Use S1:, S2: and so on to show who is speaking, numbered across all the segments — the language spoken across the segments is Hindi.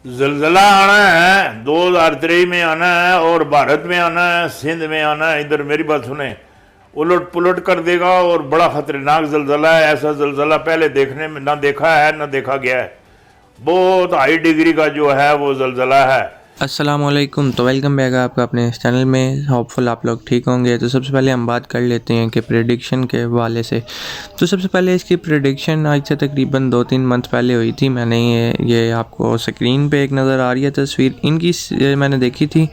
S1: जलजला आना है, 2023 में आना है और भारत में आना है, सिंध में आना है। इधर मेरी बात सुने, उलट पुलट कर देगा और बड़ा खतरनाक जलजला है। ऐसा जलजला पहले देखने में ना देखा है ना देखा गया है। बहुत हाई डिग्री का जो है वो जलजला है।
S2: अस्सलामुअलैकुम। तो वेलकम बैक आपका अपने इस चैनल में। होपफुल आप लोग ठीक होंगे। तो सबसे पहले हम बात कर लेते हैं कि प्रेडिक्शन के हवाले से। तो सबसे पहले इसकी प्रेडिक्शन आज से तकरीबन 2-3 मंथ पहले हुई थी। मैंने ये आपको स्क्रीन पे एक नज़र आ रही है तस्वीर इनकी, मैंने देखी थी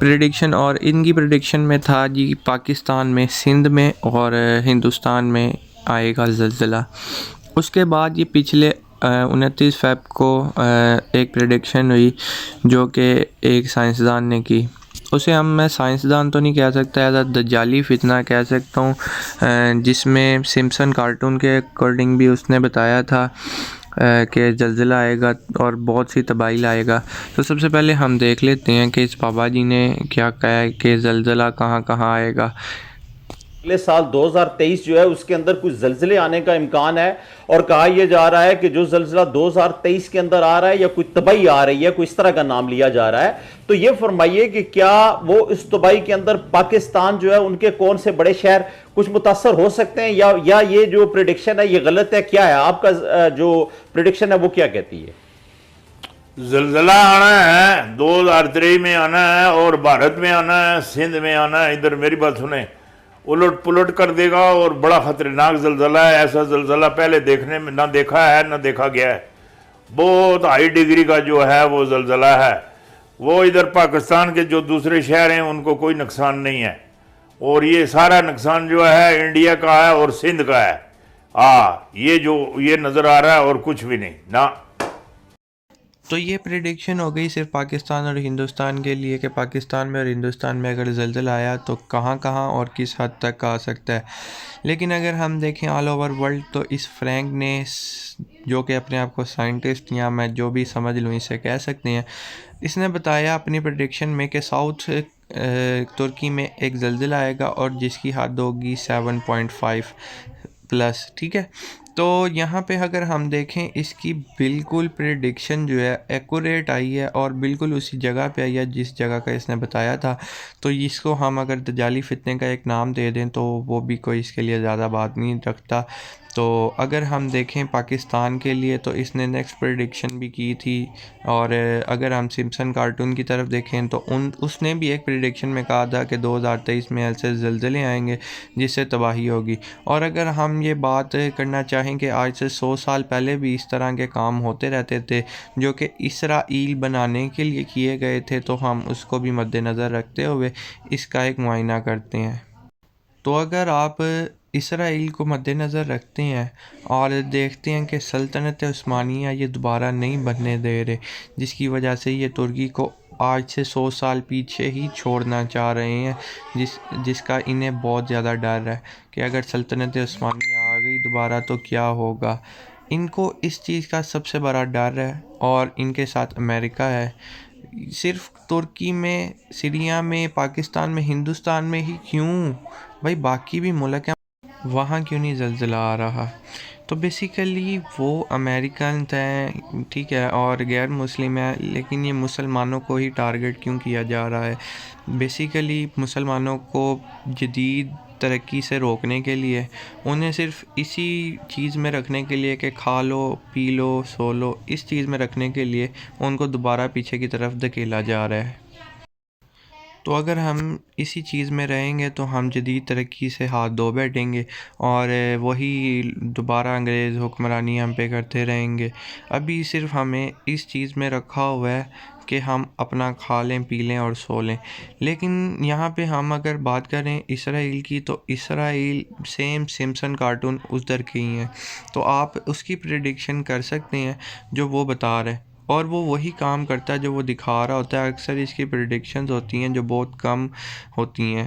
S2: प्रेडिक्शन। और इनकी प्रेडिक्शन में था जी पाकिस्तान में, सिंध में और हिंदुस्तान में आएगा ज़लज़ला। उसके बाद ये पिछले 29 फ़रवरी को एक प्रेडिक्शन हुई जो कि एक साइंसदान ने की। उसे मैं साइंसदान तो नहीं कह सकता, ऐसा दज्जाली फितना कह सकता हूँ, जिसमें सिम्पसन कार्टून के अकॉर्डिंग भी उसने बताया था कि ज़लज़ला आएगा और बहुत सी तबाही लाएगा। तो सबसे पहले हम देख लेते हैं कि इस बाबा जी ने क्या कहा है कि ज़लज़ला कहाँ कहाँ आएगा।
S3: अगले साल 2023 जो है उसके अंदर कुछ जल्जले आने का इम्कान है। और कहा यह जा रहा है कि जो जल्जला 2023 के अंदर आ रहा है या कोई तबाही आ रही है, कोई इस तरह का नाम लिया जा रहा है। तो यह फरमाइए कि क्या वो इस तबाही के अंदर पाकिस्तान जो है उनके कौन से बड़े शहर कुछ मुतासर हो सकते हैं, या ये जो प्रिडिक्शन है ये गलत है? क्या है आपका जो प्रिडिक्शन है वो क्या कहती है?
S1: जलजला आना है, 2023 में आना है और भारत में आना है, सिंध में आना है। इधर मेरी बात सुने, उलट पुलट कर देगा और बड़ा खतरनाक जलजला है। ऐसा जलजला पहले देखने में ना देखा है ना देखा गया है। बहुत हाई डिग्री का जो है वो जलजला है। वो इधर पाकिस्तान के जो दूसरे शहर हैं उनको कोई नुकसान नहीं है, और ये सारा नुकसान जो है इंडिया का है और सिंध का है। ये जो ये नज़र आ रहा है और कुछ भी नहीं ना।
S2: तो ये प्रेडिक्शन हो गई सिर्फ पाकिस्तान और हिंदुस्तान के लिए कि पाकिस्तान में और हिंदुस्तान में अगर ज़लज़ला आया तो कहाँ कहाँ और किस हद तक आ सकता है। लेकिन अगर हम देखें ऑल ओवर वर्ल्ड, तो इस फ्रैंक ने, जो कि अपने आप को साइंटिस्ट या मैं जो भी समझ लूँ इसे कह सकते हैं, इसने बताया अपनी प्रेडिक्शन में कि साउथ तुर्की में एक ज़लज़ला आएगा और जिसकी हद होगी 7.5 प्लस। ठीक है, तो यहाँ पे अगर हम देखें इसकी बिल्कुल प्रेडिक्शन जो है एक्यूरेट आई है और बिल्कुल उसी जगह पे आई है जिस जगह का इसने बताया था। तो इसको हम अगर दजाली फितने का एक नाम दे दें तो वो भी कोई इसके लिए ज़्यादा बात नहीं रखता। तो अगर हम देखें पाकिस्तान के लिए तो इसने नेक्स्ट प्रेडिक्शन भी की थी। और अगर हम सिम्पसन कार्टून की तरफ देखें तो उसने भी एक प्रेडिक्शन में कहा था कि 2023 में ऐसे ज़लज़ले आएंगे जिससे तबाही होगी। और अगर हम ये बात करना चाहें कि आज से 100 साल पहले भी इस तरह के काम होते रहते थे जो कि इसराइल बनाने के लिए किए गए थे, तो हम उसको भी मद्देनज़र रखते हुए इसका एक मुआयना करते हैं। तो अगर आप इसराइल को मद्देनज़र रखते हैं और देखते हैं कि सल्तनत उस्मानिया ये दोबारा नहीं बनने दे रहे, जिसकी वजह से ये तुर्की को आज से 100 साल पीछे ही छोड़ना चाह रहे हैं, जिसका इन्हें बहुत ज़्यादा डर है कि अगर सल्तनत उस्मानिया आ गई दोबारा तो क्या होगा। इनको इस चीज़ का सबसे बड़ा डर है और इनके साथ अमेरिका है। सिर्फ तुर्की में, सीरिया में, पाकिस्तान में, हिंदुस्तान में ही क्यों भाई, बाकी भी मुल्क हैं, वहाँ क्यों नहीं ज़लज़ला आ रहा? तो बेसिकली वो अमेरिकन हैं, ठीक है, और गैर मुस्लिम है, लेकिन ये मुसलमानों को ही टारगेट क्यों किया जा रहा है? बेसिकली मुसलमानों को जदीद तरक्की से रोकने के लिए, उन्हें सिर्फ इसी चीज़ में रखने के लिए कि खा लो पी लो सो लो, इस चीज़ में रखने के लिए उनको दोबारा पीछे की तरफ धकेला जा रहा है। तो अगर हम इसी चीज़ में रहेंगे तो हम जदीद तरक्की से हाथ धो बैठेंगे और वही दोबारा अंग्रेज़ हुक्मरानी हम पे करते रहेंगे। अभी सिर्फ हमें इस चीज़ में रखा हुआ है कि हम अपना खा लें पी लें और सो लें। लेकिन यहाँ पे हम अगर बात करें इसराइल की, तो इसराइल सेम सिम्पसन कार्टून उधर की ही हैं, तो आप उसकी प्रेडिक्शन कर सकते हैं जो वो बता रहे हैं और वो वही काम करता है जो वो दिखा रहा होता है। अक्सर इसकी प्रेडिक्शंस होती हैं जो बहुत कम होती हैं,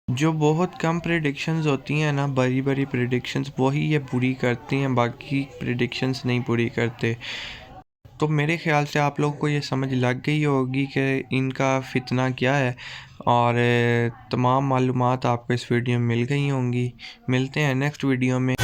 S2: जो बहुत कम प्रेडिक्शंस होती हैं ना, बड़ी बड़ी प्रेडिक्शंस, वही ये पूरी करती हैं, बाकी प्रेडिक्शंस नहीं पूरी करते। तो मेरे ख्याल से आप लोग को ये समझ लग गई होगी कि इनका फितना क्या है, और तमाम मालूमात आपको इस वीडियो में मिल गई होंगी। मिलते हैं नेक्स्ट वीडियो में।